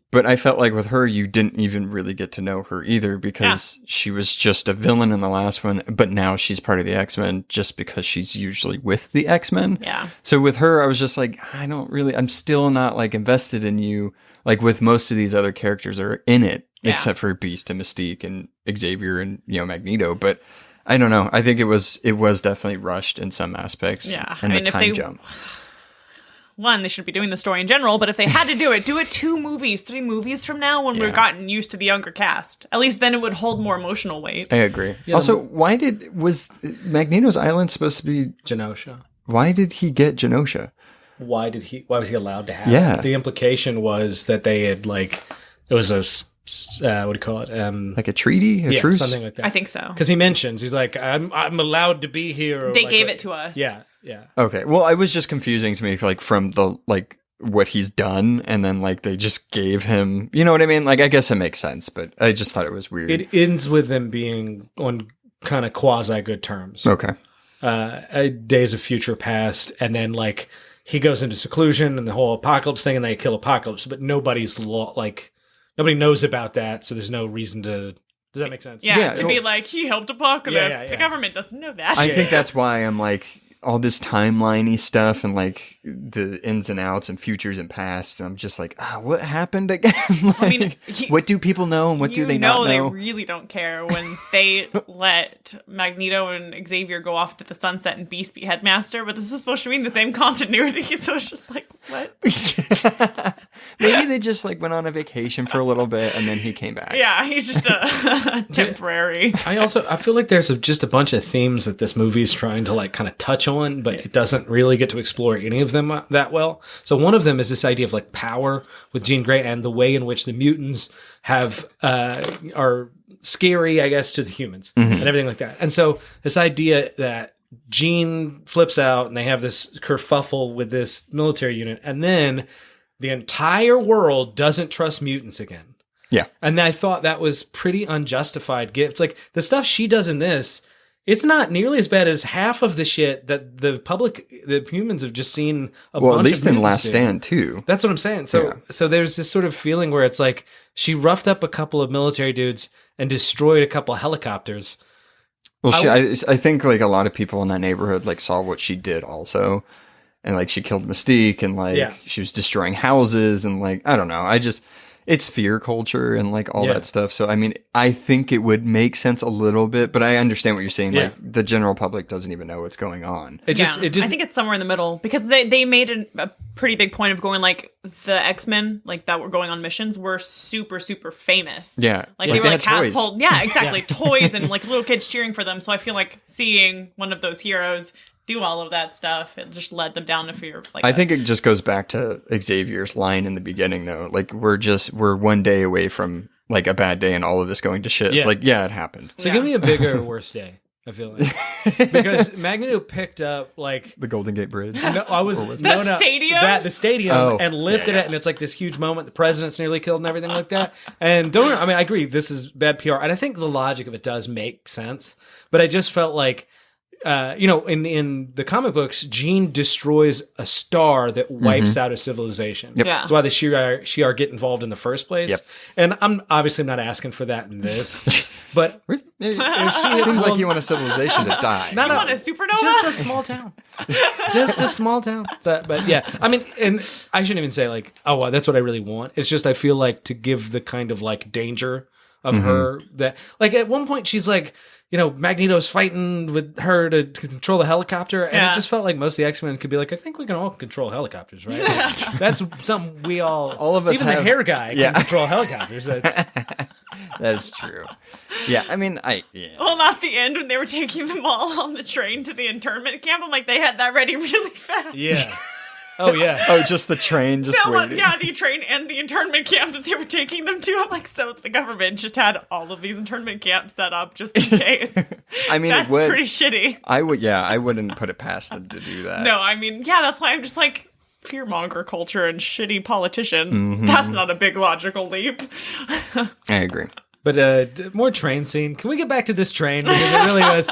But I felt like with her, you didn't even really get to know her either because she was just a villain in the last one, but now she's part of the X-Men just because she's usually with the X-Men. Yeah. So with her, I was just like, I'm still not like invested in you. Like with most of these other characters are in it, except for Beast and Mystique and Xavier and, you know, Magneto. But I don't know. I think it was definitely rushed in some aspects. Yeah. And the time jump. One, they shouldn't be doing the story in general, but if they had to do it 2 movies, 3 movies from now when we've gotten used to the younger cast. At least then it would hold more emotional weight. I agree. Yeah, also, was Magneto's island supposed to be Genosha? Why did he get Genosha? Why was he allowed to have it? The implication was that they had it was a what do you call it? Like a treaty, a truce, something like that. I think so. Because he mentions he's like, I'm allowed to be here. Or they gave it to us. Yeah. Okay. Well, it was just confusing to me, like from the what he's done, and then they just gave him. You know what I mean? Like, I guess it makes sense, but I just thought it was weird. It ends with them being on kind of quasi good terms. Okay. Days of Future Past, and then he goes into seclusion and the whole Apocalypse thing, and they kill Apocalypse, but nobody knows about that, so there's no reason to. Does that make sense? Yeah, be like, he helped Apocalypse. The government doesn't know that. I think that's why I'm all this timeline-y stuff and the ins and outs and futures and past. And I'm just like, what happened again? What do people know and what do they not know? They really don't care when they let Magneto and Xavier go off to the sunset and Beast be headmaster, but this is supposed to mean the same continuity, so it's just like, what? Maybe they just went on a vacation for a little bit and then he came back. Yeah, he's just a temporary. I feel like there's just a bunch of themes that this movie is trying to kind of touch on, but it doesn't really get to explore any of them that well. So one of them is this idea of power with Jean Grey and the way in which the mutants are scary, I guess, to the humans and everything like that. And so this idea that Jean flips out and they have this kerfuffle with this military unit, and then the entire world doesn't trust mutants again. Yeah. And I thought that was pretty unjustified. It's the stuff she does in this, it's not nearly as bad as half of the shit that the humans have just seen well, at least in Last Stand, too. That's what I'm saying. So there's this sort of feeling where it's she roughed up a couple of military dudes and destroyed a couple of helicopters. Well, I think like a lot of people in that neighborhood like saw what she did also, and like she killed Mystique, and like she was destroying houses, and like I don't know, it's fear culture and like all that stuff. So I mean, I think it would make sense a little bit, but I understand what you're saying. Like the general public doesn't even know what's going on. I think it's somewhere in the middle because they made a pretty big point of going like the X-Men like that were going on missions were super super famous. Yeah, like they were like household. Yeah, exactly. Toys and like little kids cheering for them. So I feel like seeing one of those heroes do all of that stuff, it just led them down to fear. Like I think it just goes back to Xavier's line in the beginning, though. Like we're one day away from like a bad day and all of this going to shit. It's like, it happened. So give me a bigger or worse day. I feel like because Magneto picked up like the Golden Gate Bridge. No, the stadium. The stadium and lifted it, and it's like this huge moment. The president's nearly killed and everything like that. And I agree. This is bad PR, and I think the logic of it does make sense. But I just felt like. In the comic books, Jean destroys a star that wipes out a civilization. Yep. Yeah. That's why the Shi'ar get involved in the first place. Yep. And I'm obviously not asking for that in this. But it seems like you want a civilization to die. You want a supernova? Just a small town. Just a small town. But yeah, I mean, and I shouldn't even say like, oh, well, that's what I really want. It's just I feel like to give the kind of like danger of her that like at one point she's like, Magneto's fighting with her to control the helicopter, and it just felt like most of the X-Men could be like, I think we can all control helicopters, right? That's something we all of us even the hair guy can control helicopters. That's true. Yeah, I mean, Well, not the end when they were taking them all on the train to the internment camp. I'm like, they had that ready really fast. Yeah. Oh, yeah. Oh, just the train waiting. Yeah, the train and the internment camp that they were taking them to. I'm like, so the government just had all of these internment camps set up just in case. I mean, that's pretty shitty. I wouldn't put it past them to do that. No, I mean, that's why I'm just like, fearmonger culture and shitty politicians. That's not a big logical leap. I agree. But more train scene. Can we get back to this train? Because it really was...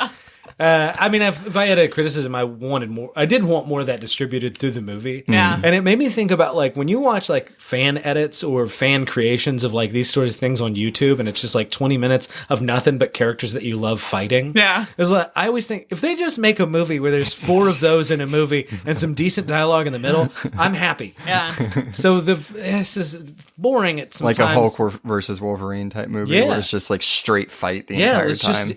I mean, if I had a criticism, I wanted more. I did want more of that distributed through the movie. Yeah. And it made me think about, like, when you watch, like, fan edits or fan creations of, like, these sort of things on YouTube, and it's just, like, 20 minutes of nothing but characters that you love fighting. Yeah. It's like, I always think, if they just make a movie where there's 4 of those in a movie and some decent dialogue in the middle, I'm happy. Yeah. So this is boring at some like times. a Hulk versus Wolverine type movie where it's just, like, straight fight the entire time.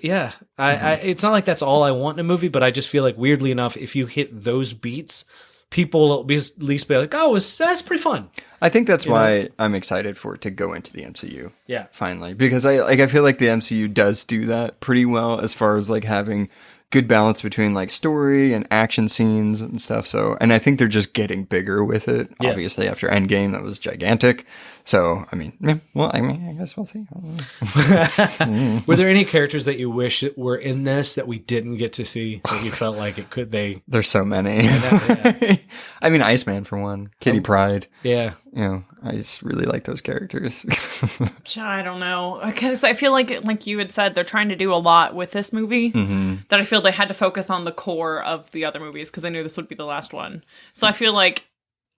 It's not like that's all I want in a movie, but I just feel like weirdly enough, if you hit those beats, people will at least be like, "Oh, that's pretty fun." I think that's why I'm excited for it to go into the MCU. Yeah, finally, because I feel like the MCU does do that pretty well as far as like having good balance between like story and action scenes and stuff. So, and I think they're just getting bigger with it. Yeah. Obviously, after Endgame, that was gigantic. So, I mean, I guess we'll see. Were there any characters that you wish were in this that we didn't get to see that you felt like it could? There's so many. I mean, Iceman for one, Kitty Pryde. Yeah, I just really like those characters. I don't know, because I feel like you had said, they're trying to do a lot with this movie that I feel they had to focus on the core of the other movies because I knew this would be the last one. So I feel like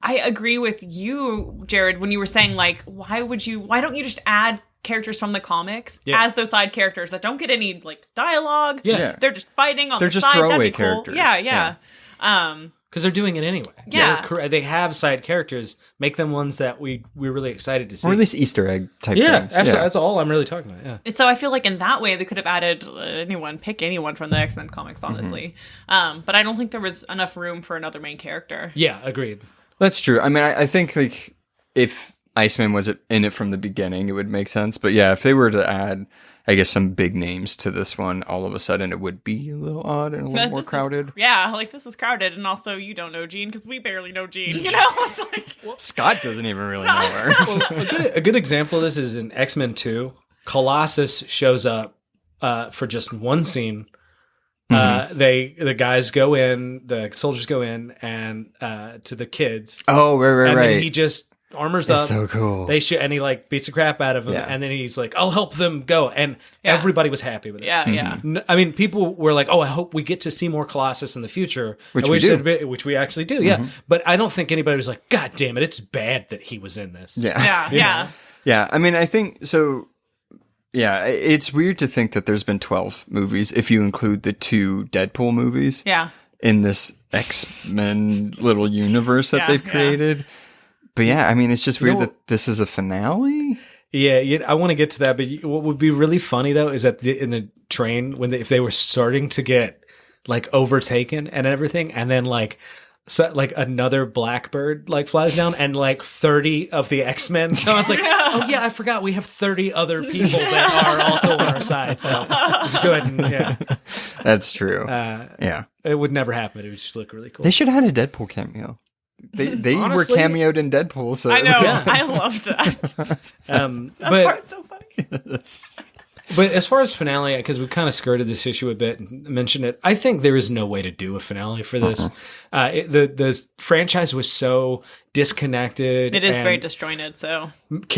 I agree with you, Jared, when you were saying, like, why don't you just add characters from the comics as those side characters that don't get any, like, dialogue? Yeah. They're just fighting on the side. They're just throwaway characters. Cool. Yeah. Because they're doing it anyway. Yeah. They have side characters. Make them ones that we're really excited to see. Or at least Easter egg type things. Absolutely. Yeah, that's all I'm really talking about. Yeah. And so I feel like in that way, they could have added pick anyone from the X-Men comics, honestly. But I don't think there was enough room for another main character. Yeah, agreed. That's true. I mean, I think like if Iceman was in it from the beginning, it would make sense. But yeah, if they were to add, I guess, some big names to this one, all of a sudden it would be a little odd and a little more crowded. This is crowded. And also, you don't know Jean because we barely know Jean. It's like... Scott doesn't even really know her. Well, a good example of this is in X-Men 2. Colossus shows up for just one scene. The guys go in, the soldiers go in, and to the kids. Oh, right. And then he just armors up. So cool. They shoot, and he like beats the crap out of them, and then he's like, "I'll help them go," and everybody was happy with it. Yeah. I mean, people were like, "Oh, I hope we get to see more Colossus in the future," which we do. Which we actually do. Yeah, but I don't think anybody was like, "God damn it, it's bad that he was in this." Yeah. Yeah. I mean, I think so. Yeah, it's weird to think that there's been 12 movies if you include the 2 Deadpool movies. Yeah. In this X-Men little universe that they've created. Yeah. But yeah, I mean, it's just weird that this is a finale. Yeah, I want to get to that. But what would be really funny, though, is that in the train, if they were starting to get, like, overtaken and everything, and then, like, another blackbird like flies down and like 30 of the X-Men. So I was like, oh yeah, I forgot we have 30 other people that are also on our side. So let's go ahead and That's true. Yeah. It would never happen. It would just look really cool. They should have had a Deadpool cameo. They honestly, were cameoed in Deadpool, so I know. Yeah. I loved that. That part's so funny. But as far as finale, because we kind of skirted this issue a bit and mentioned it, I think there is no way to do a finale for this. The franchise was so disconnected. It is very disjointed. So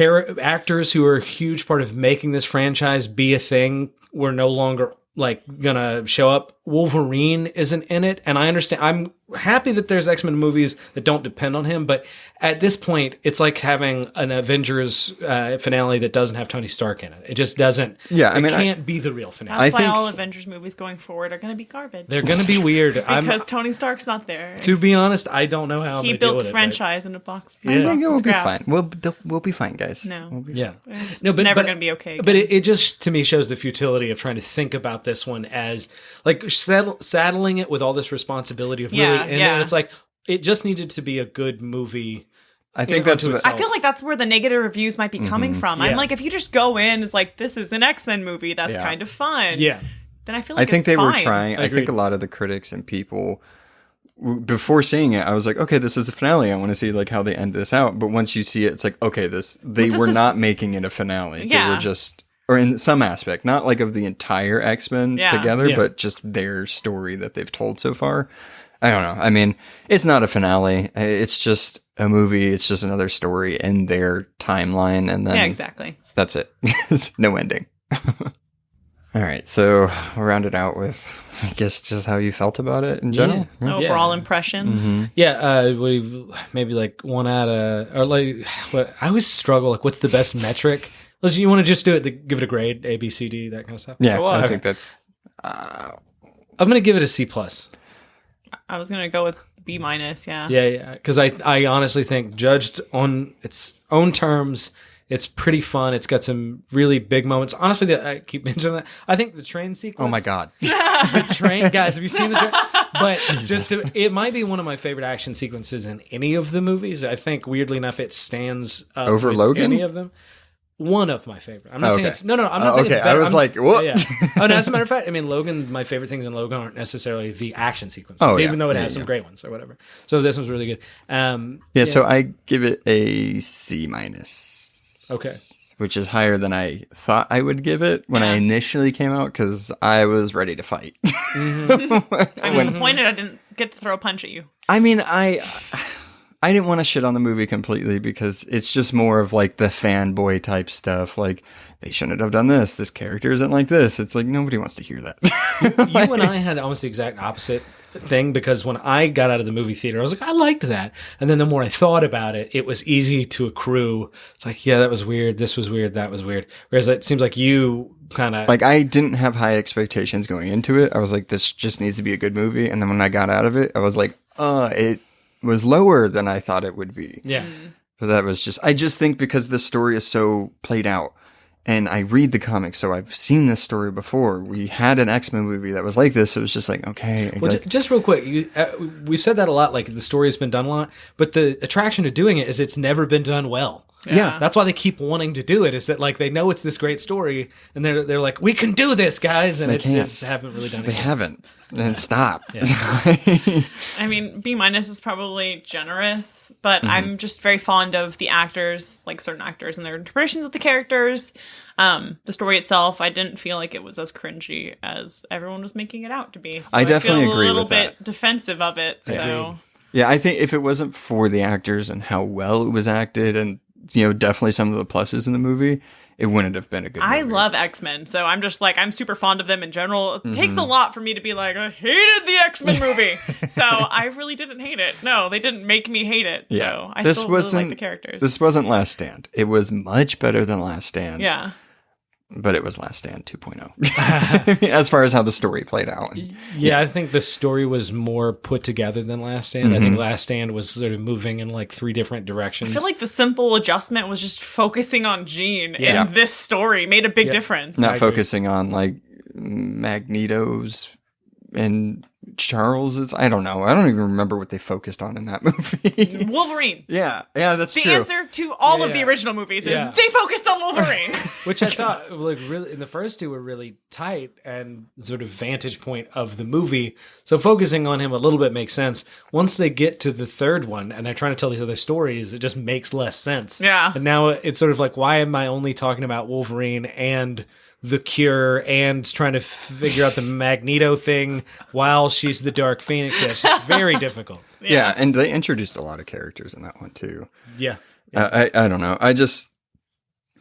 actors who are a huge part of making this franchise be a thing were no longer like gonna show up. Wolverine isn't in it, and I understand. I'm happy that there's X-Men movies that don't depend on him, but at this point, it's like having an Avengers finale that doesn't have Tony Stark in it. It just doesn't. Yeah, I mean, it can't be the real finale. That's why all Avengers movies going forward are going to be garbage. They're going to be weird because Tony Stark's not there. To be honest, I don't know how he built the franchise in a box. I think it will be fine. We'll be fine, guys. No, it's never going to be okay. Again. But it just to me shows the futility of trying to think about this one as like saddling it with all this responsibility of really. And it's like it just needed to be a good movie. I think that's what, I feel like that's where the negative reviews might be coming from. I'm like, if you just go in as like, this is an X-Men movie, that's kind of fun. Yeah. Then I feel like I think they fine. were trying. I think a lot of the critics and people, before seeing it, I was like, okay, this is a finale. I want to see like how they end this out. But once you see it, it's like, okay, they were not making it a finale. Yeah. They were just, or in some aspect, not like of the entire X-Men together, but just their story that they've told so far. I don't know. I mean, it's not a finale. It's just a movie. It's just another story in their timeline. And then exactly. That's it. It's no ending. All right. So we'll round it out with, I guess, just how you felt about it in general. Yeah. Overall impressions. Mm-hmm. Yeah. Maybe like 1 out of, or like, I always struggle. Like, what's the best metric? You want to just do it, give it a grade, A, B, C, D, that kind of stuff? Yeah. I think that's. I'm going to give it a C+. I was going to go with B-. Yeah. Yeah. Because I honestly think, judged on its own terms, it's pretty fun. It's got some really big moments. Honestly, I keep mentioning that. I think the train sequence. Oh my God. The train, guys, have you seen the train? But it might be one of my favorite action sequences in any of the movies. I think, weirdly enough, it stands up over Logan? Any of them. One of my favorite. I'm not saying it's I'm not saying it's better. I was like, what? Yeah. Oh, no, as a matter of fact, I mean, Logan, my favorite things in Logan aren't necessarily the action sequences, even though it has some great ones or whatever. So this one's really good. So I give it a C-. Okay. Which is higher than I thought I would give it when I initially came out, because I was ready to fight. Mm-hmm. I'm disappointed I didn't get to throw a punch at you. I mean, I didn't want to shit on the movie completely because it's just more of like the fanboy type stuff. Like, they shouldn't have done this. This character isn't like this. It's like, nobody wants to hear that. You and I had almost the exact opposite thing, because when I got out of the movie theater, I was like, I liked that. And then the more I thought about it, it was easy to accrue. It's like, yeah, that was weird. This was weird. That was weird. Whereas it seems like you kind of... Like, I didn't have high expectations going into it. I was like, this just needs to be a good movie. And then when I got out of it, I was like, it was lower than I thought it would be. Yeah. But that was just, I just think because this story is so played out, and I read the comics, so I've seen this story before. We had an X-Men movie that was like this. So it was just like, okay. Well, just real quick, we've said that a lot, like the story has been done a lot, but the attraction to doing it is it's never been done well. Yeah. That's why they keep wanting to do it, is that like they know it's this great story, and they're like, we can do this, guys, and they just haven't really done it. They haven't. And stop. Yeah. I mean, B- is probably generous, but I'm just very fond of the actors, like certain actors and their interpretations of the characters. The story itself, I didn't feel like it was as cringy as everyone was making it out to be. So I definitely agree with that. A little bit defensive of it. So yeah, I think if it wasn't for the actors and how well it was acted, and definitely some of the pluses in the movie, it wouldn't have been a good movie. I love X-Men, so I'm just like, I'm super fond of them in general. It takes a lot for me to be like, I hated the X-Men movie. So I really didn't hate it. No, they didn't make me hate it. Yeah. So I still really like the characters. This wasn't Last Stand. It was much better than Last Stand. Yeah. But it was Last Stand 2.0 as far as how the story played out. Yeah, I think the story was more put together than Last Stand. I think Last Stand was sort of moving in like 3 different directions. I feel like the simple adjustment was just focusing on Jean in this story made a big difference. Not focusing on like Magneto's and Charles's. I don't know. I don't even remember what they focused on in that movie. Wolverine. Yeah, that's true. The answer to all of the original movies is they focused on Wolverine. Which I thought, like, really, in the first 2 were really tight and sort of vantage point of the movie. So focusing on him a little bit makes sense. Once they get to the 3rd one and they're trying to tell these other stories, it just makes less sense. Yeah. And now it's sort of like, why am I only talking about Wolverine and the Cure and trying to figure out the Magneto thing while she's the Dark Phoenix? Yes, it's very difficult. Yeah, and they introduced a lot of characters in that one too. Yeah. I don't know.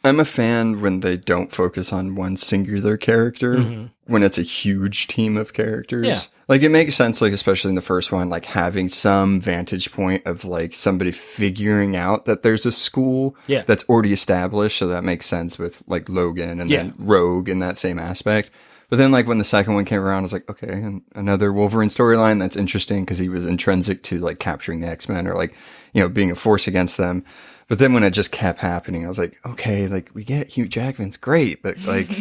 I'm a fan when they don't focus on one singular character, when it's a huge team of characters. Yeah. Like, it makes sense, like, especially in the first one, like, having some vantage point of, like, somebody figuring out that there's a school that's already established. So that makes sense with, like, Logan and then Rogue in that same aspect. But then, like, when the second one came around, I was like, okay, and another Wolverine storyline that's interesting because he was intrinsic to, like, capturing the X-Men or, like, you know, being a force against them. But then when it just kept happening, I was like, okay, like, we get Hugh Jackman's great, but, like,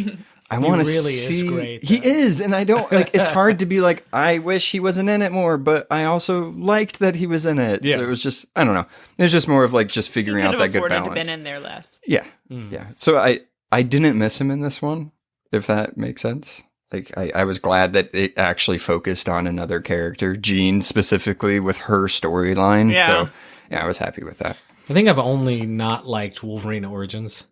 I want to really see. Is great, he is, and I don't, like, it's hard to be like, I wish he wasn't in it more, but I also liked that he was in it. Yeah. So it was just, I don't know. It was just more of, like, just figuring out that good balance. He could have afforded to been in there less. Yeah, yeah. So I didn't miss him in this one, if that makes sense. Like, I was glad that it actually focused on another character, Jean specifically, with her storyline. Yeah. So, yeah, I was happy with that. I think I've only not liked Wolverine Origins.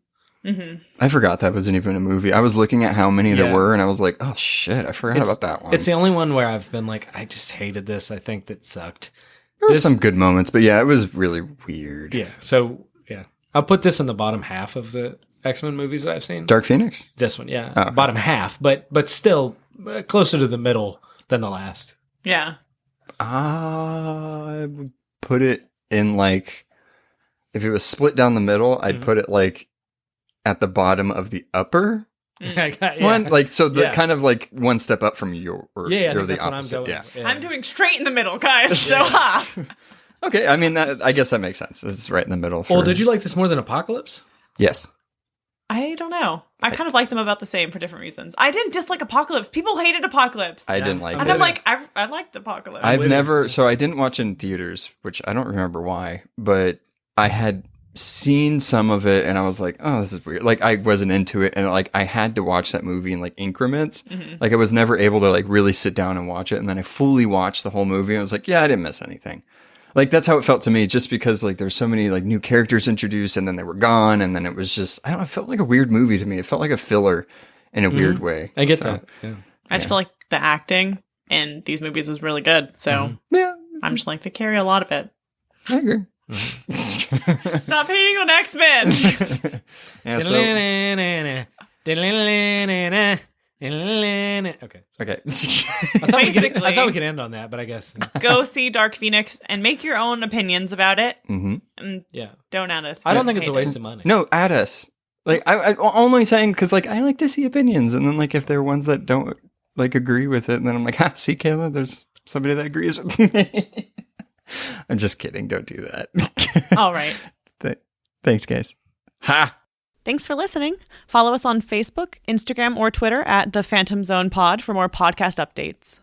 I forgot that wasn't even a movie. I was looking at how many there were, and I was like, oh, shit, I forgot about that one. It's the only one where I've been like, I just hated this. I think that sucked. There were some good moments, but yeah, it was really weird. Yeah, so, yeah. I'll put this in the bottom half of the X-Men movies that I've seen. Dark Phoenix? This one, yeah. Okay. Bottom half, but still closer to the middle than the last. Yeah. I would put it in, like, if it was split down the middle, I'd put it, like, at the bottom of the upper one. Like, so the kind of, like, one step up from you, or you're the opposite. I'm doing straight in the middle, guys. So, Okay, I mean, I guess that makes sense. It's right in the middle. Well, did you like this more than Apocalypse? Yes. I don't know. I kind of like them about the same for different reasons. I didn't dislike Apocalypse. People hated Apocalypse. I didn't like it. And I'm like, I liked Apocalypse. So I didn't watch it in theaters, which I don't remember why, but I had seen some of it and I was like, oh, this is weird. Like, I wasn't into it, and like I had to watch that movie in like increments. Like, I was never able to like really sit down and watch it, and then I fully watched the whole movie and I was like, yeah, I didn't miss anything. Like, that's how it felt to me, just because like there's so many like new characters introduced and then they were gone, and then it was just, I don't know, it felt like a weird movie to me. It felt like a filler in a weird way. I get that. Yeah. I just feel like the acting in these movies was really good. So I'm just like, they carry a lot of it. I agree. Stop hating on X-Men. Okay. I thought we could end on that, but I guess go see Dark Phoenix and make your own opinions about it. And don't add us. I don't think it's a waste of money. No, add us. Like, I'm only saying because like I like to see opinions, and then like if there are ones that don't like agree with it, and then I'm like, see, Kayla, there's somebody that agrees with me. I'm just kidding. Don't do that. All right. Thanks, guys. Ha! Thanks for listening. Follow us on Facebook, Instagram, or Twitter at The Phantom Zone Pod for more podcast updates.